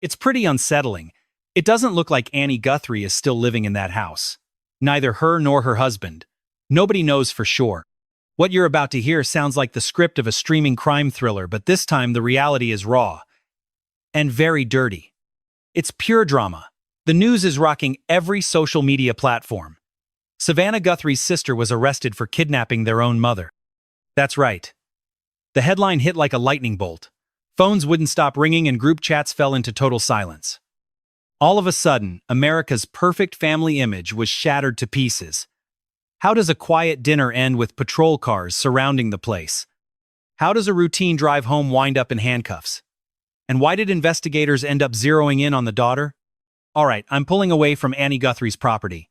It's pretty unsettling. It doesn't look like Annie Guthrie is still living in that house. Neither her nor her husband. Nobody knows for sure. What you're about to hear sounds like the script of a streaming crime thriller, but this time the reality is raw. And very dirty. It's pure drama. The news is rocking every social media platform. Savannah Guthrie's sister was arrested for kidnapping their own mother. That's right. The headline hit like a lightning bolt. Phones wouldn't stop ringing and group chats fell into total silence. All of a sudden, America's perfect family image was shattered to pieces. How does a quiet dinner end with patrol cars surrounding the place? How does a routine drive home wind up in handcuffs? And why did investigators end up zeroing in on the daughter? Alright, I'm pulling away from Annie Guthrie's property.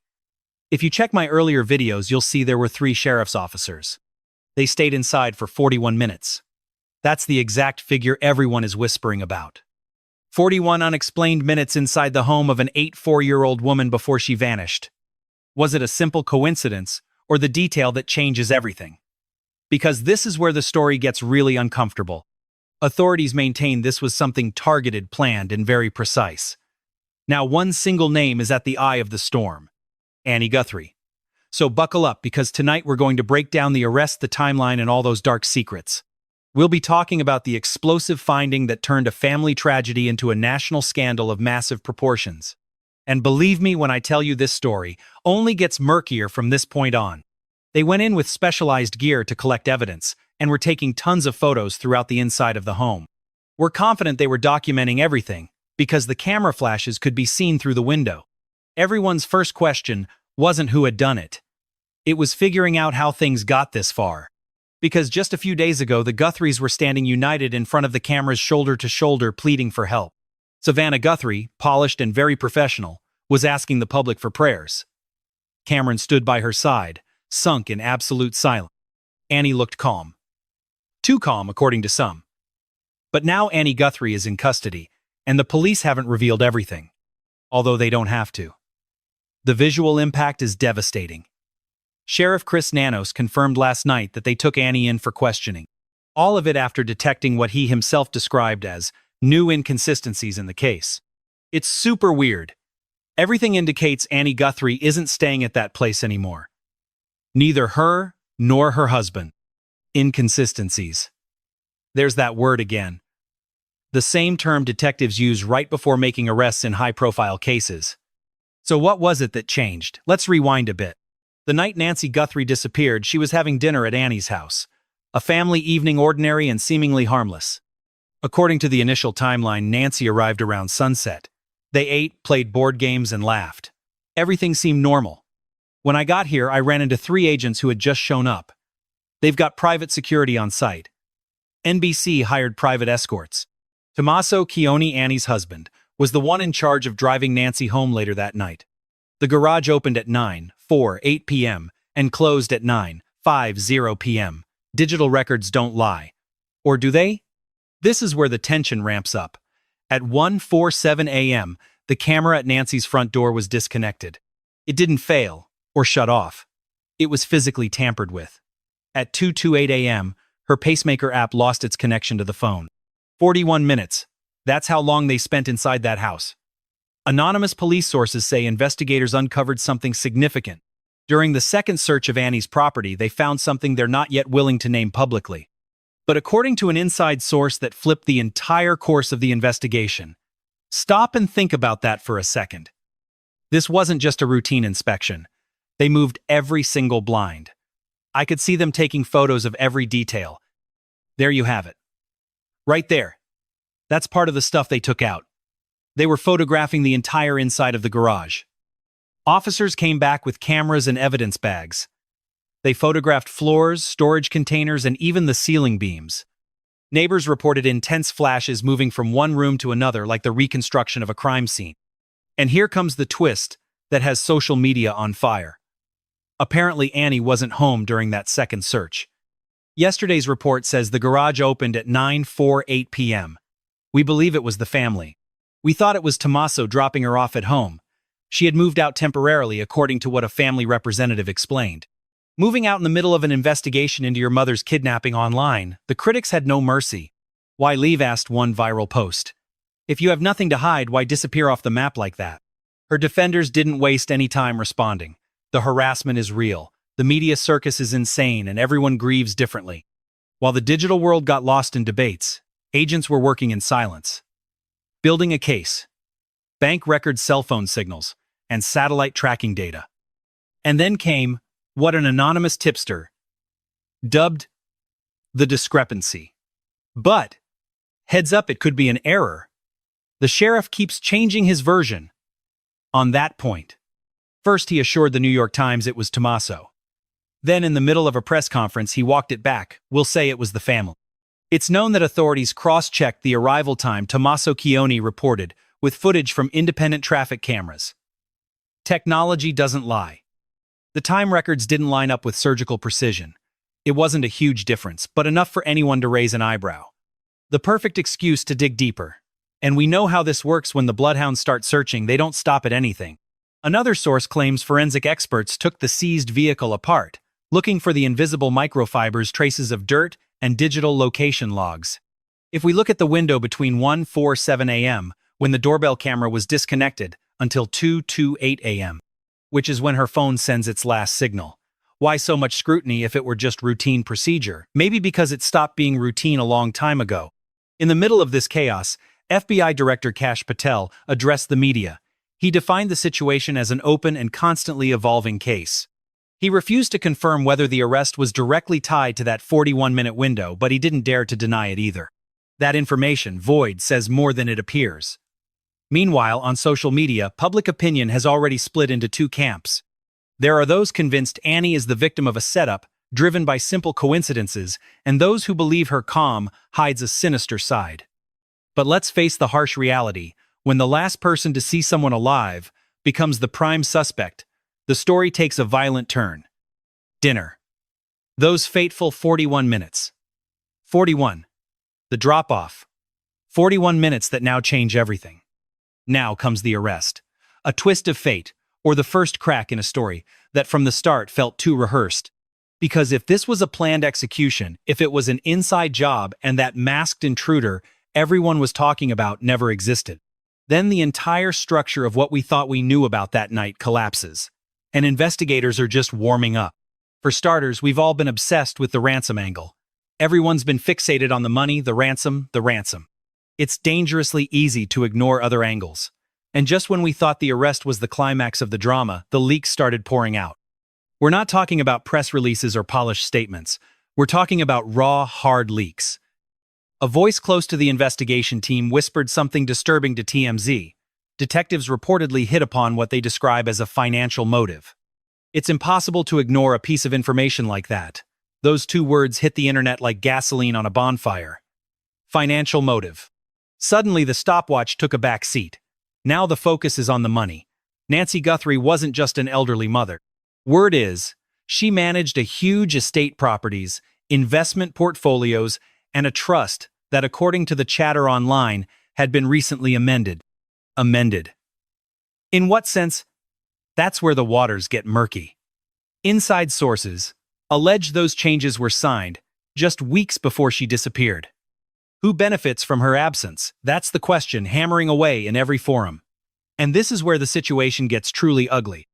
If you check my earlier videos, you'll see there were 3 sheriff's officers. They stayed inside for 41 minutes. That's the exact figure everyone is whispering about. 41 unexplained minutes inside the home of an 84-year-old woman before she vanished. Was it a simple coincidence, or the detail that changes everything? Because this is where the story gets really uncomfortable. Authorities maintain this was something targeted, planned, and very precise. Now, one single name is at the eye of the storm: Annie Guthrie. So buckle up, because tonight we're going to break down the arrest, the timeline, and all those dark secrets. We'll be talking about the explosive finding that turned a family tragedy into a national scandal of massive proportions. And believe me when I tell you, this story only gets murkier from this point on. They went in with specialized gear to collect evidence, and were taking tons of photos throughout the inside of the home. We're confident they were documenting everything, because the camera flashes could be seen through the window. Everyone's first question wasn't who had done it. It was figuring out how things got this far. Because just a few days ago, the Guthries were standing united in front of the cameras, shoulder to shoulder, pleading for help. Savannah Guthrie, polished and very professional, was asking the public for prayers. Cameron stood by her side, sunk in absolute silence. Annie looked calm. Too calm, according to some. But now Annie Guthrie is in custody, and the police haven't revealed everything. Although they don't have to. The visual impact is devastating. Sheriff Nanos confirmed last night that they took Annie in for questioning. All of it after detecting what he himself described as new inconsistencies in the case. It's super weird. Everything indicates Annie Guthrie isn't staying at that place anymore. Neither her nor her husband. Inconsistencies. There's that word again. The same term detectives use right before making arrests in high-profile cases. So what was it that changed? Let's rewind a bit. The night Nancy Guthrie disappeared, she was having dinner at Annie's house. A family evening, ordinary and seemingly harmless. According to the initial timeline, Nancy arrived around sunset. They ate, played board games, and laughed. Everything seemed normal. When I got here, I ran into 3 agents who had just shown up. They've got private security on site. NBC hired private escorts. Tommaso Chioni, Annie's husband, was the one in charge of driving Nancy home later that night. The garage opened at 9:48 p.m. and closed at 9:50 p.m. Digital records don't lie. Or do they? This is where the tension ramps up. At 1:47 a.m., the camera at Nancy's front door was disconnected. It didn't fail or shut off. It was physically tampered with. At 2:28 a.m., her pacemaker app lost its connection to the phone. 41 minutes. That's how long they spent inside that house. Anonymous police sources say investigators uncovered something significant. During the second search of Annie's property, they found something they're not yet willing to name publicly. But according to an inside source that flipped the entire course of the investigation. Stop and think about that for a second. This wasn't just a routine inspection. They moved every single blind. I could see them taking photos of every detail. There you have it. Right there. That's part of the stuff they took out. They were photographing the entire inside of the garage. Officers came back with cameras and evidence bags. They photographed floors, storage containers, and even the ceiling beams. Neighbors reported intense flashes moving from one room to another, like the reconstruction of a crime scene. And here comes the twist that has social media on fire. Apparently, Annie wasn't home during that second search. Yesterday's report says the garage opened at 9:48 p.m. We believe it was the family. We thought it was Tommaso dropping her off at home. She had moved out temporarily, according to what a family representative explained. Moving out in the middle of an investigation into your mother's kidnapping online, the critics had no mercy. Why leave, asked one viral post. If you have nothing to hide, why disappear off the map like that? Her defenders didn't waste any time responding. The harassment is real, the media circus is insane, and everyone grieves differently. While the digital world got lost in debates, agents were working in silence. Building a case. Bank records, cell phone signals, and satellite tracking data. And then came what an anonymous tipster dubbed the discrepancy. But, heads up, it could be an error. The sheriff keeps changing his version. On that point, first he assured the New York Times it was Tommaso. Then, in the middle of a press conference, he walked it back. We'll say it was the family. It's known that authorities cross-checked the arrival time Tommaso Chioni reported with footage from independent traffic cameras. Technology doesn't lie. The time records didn't line up with surgical precision. It wasn't a huge difference, but enough for anyone to raise an eyebrow. The perfect excuse to dig deeper. And we know how this works. When the bloodhounds start searching, they don't stop at anything. Another source claims forensic experts took the seized vehicle apart, looking for the invisible microfibers, traces of dirt, and digital location logs. If we look at the window between 1:47 a.m., when the doorbell camera was disconnected, until 2:28 a.m., which is when her phone sends its last signal. Why so much scrutiny if it were just routine procedure? Maybe because it stopped being routine a long time ago. In the middle of this chaos, FBI Director Kash Patel addressed the media. He defined the situation as an open and constantly evolving case. He refused to confirm whether the arrest was directly tied to that 41-minute window, but he didn't dare to deny it either. That information, void, says more than it appears. Meanwhile, on social media, public opinion has already split into two camps. There are those convinced Annie is the victim of a setup, driven by simple coincidences, and those who believe her calm hides a sinister side. But let's face the harsh reality. When the last person to see someone alive becomes the prime suspect, the story takes a violent turn. Dinner. Those fateful 41 minutes. 41. The drop-off. 41 minutes that now change everything. Now comes the arrest. A twist of fate, or the first crack in a story that from the start felt too rehearsed. Because if this was a planned execution, if it was an inside job and that masked intruder everyone was talking about never existed, then the entire structure of what we thought we knew about that night collapses. And investigators are just warming up. For starters, we've all been obsessed with the ransom angle. Everyone's been fixated on the money, the ransom, the ransom. It's dangerously easy to ignore other angles. And just when we thought the arrest was the climax of the drama, the leaks started pouring out. We're not talking about press releases or polished statements. We're talking about raw, hard leaks. A voice close to the investigation team whispered something disturbing to TMZ. Detectives reportedly hit upon what they describe as a financial motive. It's impossible to ignore a piece of information like that. Those two words hit the internet like gasoline on a bonfire. Financial motive. Suddenly, the stopwatch took a back seat. Now the focus is on the money. Nancy Guthrie wasn't just an elderly mother. Word is, she managed a huge estate properties, investment portfolios, and a trust that, according to the chatter online, had been recently amended. Amended. In what sense? That's where the waters get murky. Inside sources allege those changes were signed just weeks before she disappeared. Who benefits from her absence? That's the question hammering away in every forum. And this is where the situation gets truly ugly.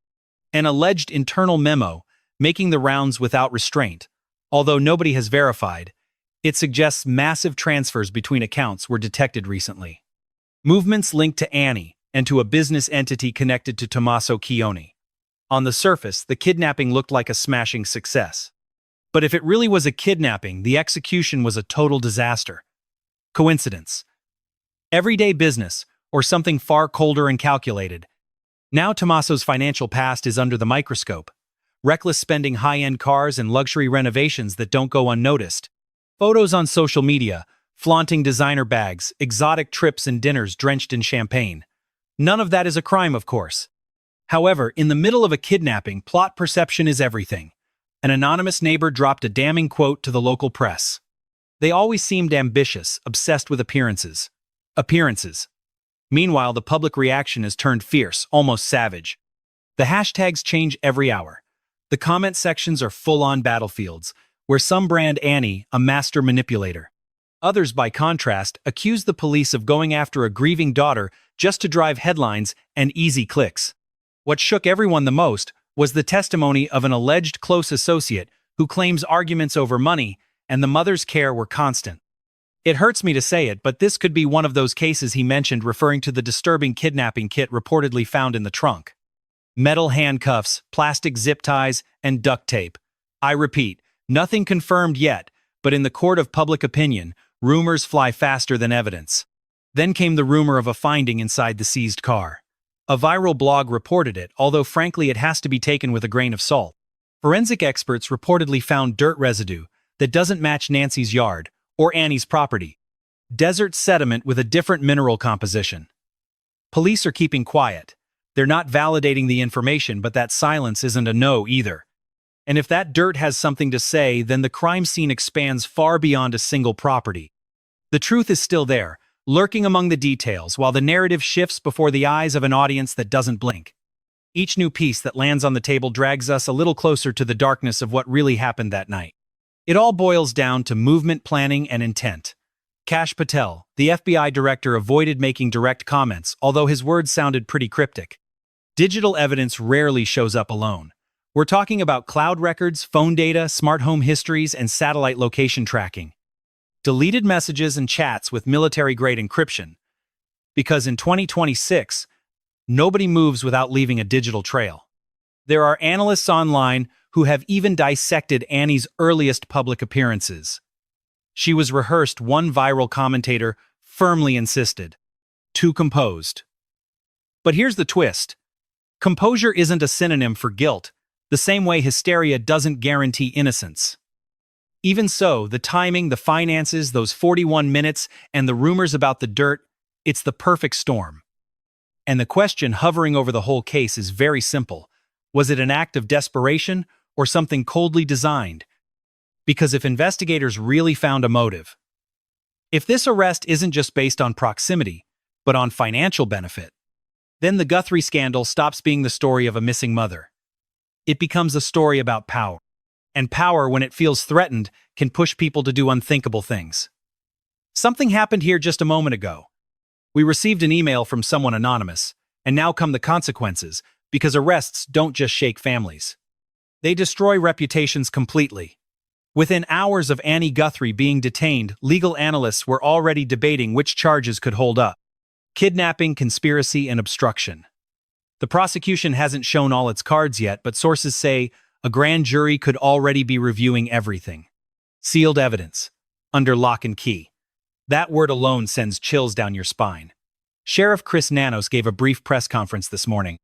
An alleged internal memo, making the rounds without restraint, although nobody has verified, it suggests massive transfers between accounts were detected recently. Movements linked to Annie and to a business entity connected to Tommaso Chioni. On the surface, the kidnapping looked like a smashing success. But if it really was a kidnapping, the execution was a total disaster. Coincidence. Everyday business, or something far colder and calculated. Now Tommaso's financial past is under the microscope. Reckless spending, high-end cars, and luxury renovations that don't go unnoticed. Photos on social media, flaunting designer bags, exotic trips and dinners drenched in champagne. None of that is a crime, of course. However, in the middle of a kidnapping, plot perception is everything. An anonymous neighbor dropped a damning quote to the local press. They always seemed ambitious, obsessed with appearances. Appearances. Meanwhile, the public reaction has turned fierce, almost savage. The hashtags change every hour. The comment sections are full-on battlefields, where some brand Annie a master manipulator. Others, by contrast, accused the police of going after a grieving daughter just to drive headlines and easy clicks. What shook everyone the most was the testimony of an alleged close associate who claims arguments over money and the mother's care were constant. It hurts me to say it, but this could be one of those cases he mentioned, referring to the disturbing kidnapping kit reportedly found in the trunk. Metal handcuffs, plastic zip ties, and duct tape. I repeat, nothing confirmed yet, but in the court of public opinion, rumors fly faster than evidence. Then came the rumor of a finding inside the seized car. A viral blog reported it, although frankly it has to be taken with a grain of salt. Forensic experts reportedly found dirt residue that doesn't match Nancy's yard or Annie's property. Desert sediment with a different mineral composition. Police are keeping quiet. They're not validating the information, but that silence isn't a no either. And if that dirt has something to say, then the crime scene expands far beyond a single property. The truth is still there, lurking among the details, while the narrative shifts before the eyes of an audience that doesn't blink. Each new piece that lands on the table drags us a little closer to the darkness of what really happened that night. It all boils down to movement planning and intent. Kash Patel, the FBI director, avoided making direct comments, although his words sounded pretty cryptic. Digital evidence rarely shows up alone. We're talking about cloud records, phone data, smart home histories, and satellite location tracking. Deleted messages and chats with military-grade encryption. Because in 2026, nobody moves without leaving a digital trail. There are analysts online who have even dissected Annie's earliest public appearances. She was rehearsed, one viral commentator firmly insisted. Too composed. But here's the twist. Composure isn't a synonym for guilt, the same way hysteria doesn't guarantee innocence. Even so, the timing, the finances, those 41 minutes, and the rumors about the dirt, it's the perfect storm. And the question hovering over the whole case is very simple. Was it an act of desperation or something coldly designed? Because if investigators really found a motive, if this arrest isn't just based on proximity, but on financial benefit, then the Guthrie scandal stops being the story of a missing mother. It becomes a story about power. And power, when it feels threatened, can push people to do unthinkable things. Something happened here just a moment ago. We received an email from someone anonymous, and now come the consequences, because arrests don't just shake families. They destroy reputations completely. Within hours of Annie Guthrie being detained, legal analysts were already debating which charges could hold up. Kidnapping, conspiracy, and obstruction. The prosecution hasn't shown all its cards yet, but sources say a grand jury could already be reviewing everything. Sealed evidence. Under lock and key. That word alone sends chills down your spine. Sheriff Nanos gave a brief press conference this morning.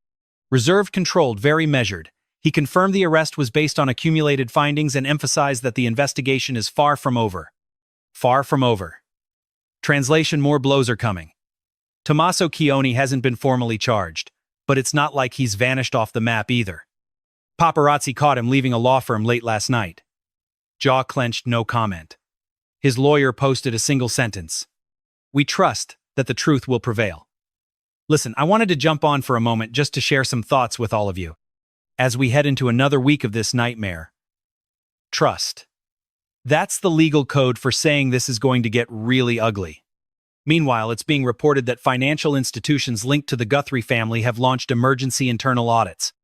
Reserved, controlled, very measured. He confirmed the arrest was based on accumulated findings and emphasized that the investigation is far from over. Far from over. Translation: more blows are coming. Tommaso Chioni hasn't been formally charged, but it's not like he's vanished off the map either. Paparazzi caught him leaving a law firm late last night. Jaw clenched, no comment. His lawyer posted a single sentence. We trust that the truth will prevail. Listen, I wanted to jump on for a moment just to share some thoughts with all of you. As we head into another week of this nightmare. Trust. That's the legal code for saying this is going to get really ugly. Meanwhile, it's being reported that financial institutions linked to the Guthrie family have launched emergency internal audits.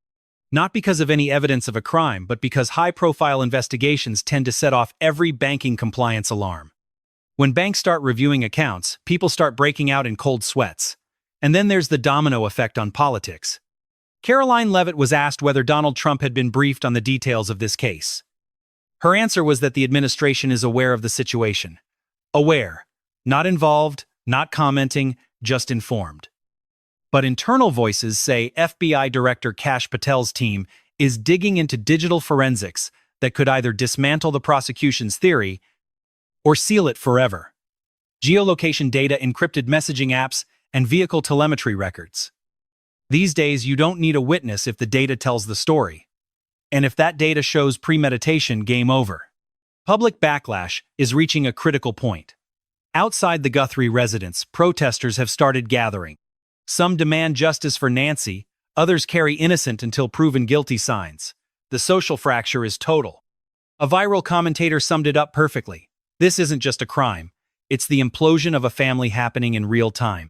Not because of any evidence of a crime, but because high-profile investigations tend to set off every banking compliance alarm. When banks start reviewing accounts, people start breaking out in cold sweats. And then there's the domino effect on politics. Caroline Leavitt was asked whether Donald Trump had been briefed on the details of this case. Her answer was that the administration is aware of the situation. Aware. Not involved, not commenting, just informed. But internal voices say FBI Director Kash Patel's team is digging into digital forensics that could either dismantle the prosecution's theory or seal it forever. Geolocation data, encrypted messaging apps, and vehicle telemetry records. These days, you don't need a witness if the data tells the story. And if that data shows premeditation, game over. Public backlash is reaching a critical point. Outside the Guthrie residence, protesters have started gathering. Some demand justice for Nancy, others carry innocent until proven guilty signs. The social fracture is total. A viral commentator summed it up perfectly. This isn't just a crime. It's the implosion of a family happening in real time.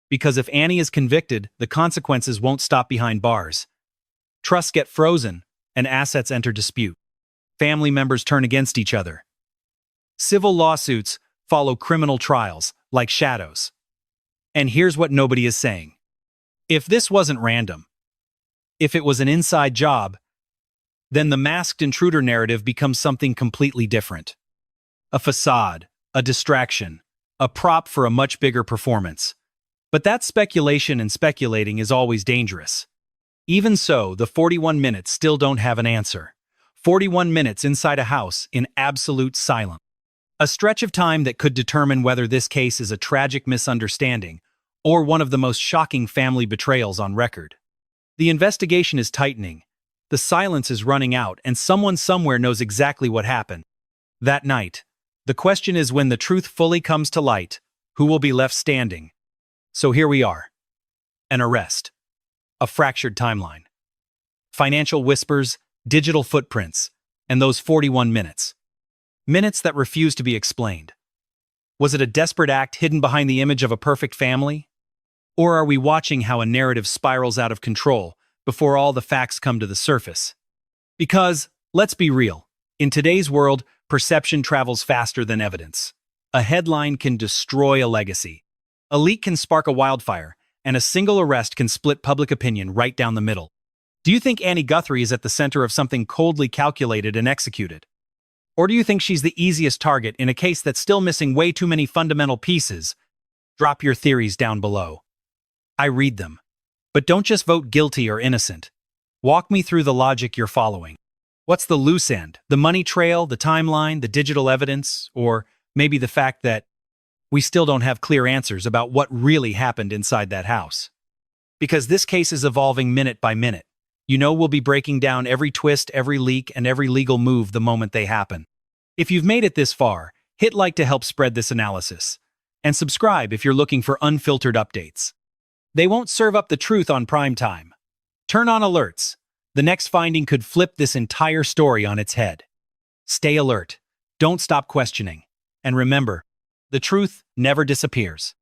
Because if Annie is convicted, the consequences won't stop behind bars. Trusts get frozen, and assets enter dispute. Family members turn against each other. Civil lawsuits follow criminal trials, like shadows. And here's what nobody is saying. If this wasn't random, if it was an inside job, then the masked intruder narrative becomes something completely different. A facade, a distraction, a prop for a much bigger performance. But that speculation and speculating is always dangerous. Even so, the 41 minutes still don't have an answer. 41 minutes inside a house in absolute silence. A stretch of time that could determine whether this case is a tragic misunderstanding or one of the most shocking family betrayals on record. The investigation is tightening. The silence is running out, and someone somewhere knows exactly what happened. That night, the question is, when the truth fully comes to light, who will be left standing? So here we are. An arrest. A fractured timeline. Financial whispers, digital footprints, and those 41 minutes. Minutes that refuse to be explained. Was it a desperate act hidden behind the image of a perfect family? Or are we watching how a narrative spirals out of control before all the facts come to the surface? Because, let's be real, in today's world, perception travels faster than evidence. A headline can destroy a legacy. A leak can spark a wildfire, and a single arrest can split public opinion right down the middle. Do you think Annie Guthrie is at the center of something coldly calculated and executed? Or do you think she's the easiest target in a case that's still missing way too many fundamental pieces? Drop your theories down below. I read them. But don't just vote guilty or innocent. Walk me through the logic you're following. What's the loose end? The money trail, the timeline, the digital evidence, or maybe the fact that we still don't have clear answers about what really happened inside that house? Because this case is evolving minute by minute. You know, we'll be breaking down every twist, every leak, and every legal move the moment they happen. If you've made it this far, hit like to help spread this analysis. And subscribe if you're looking for unfiltered updates. They won't serve up the truth on prime time. Turn on alerts. The next finding could flip this entire story on its head. Stay alert. Don't stop questioning. And remember, the truth never disappears.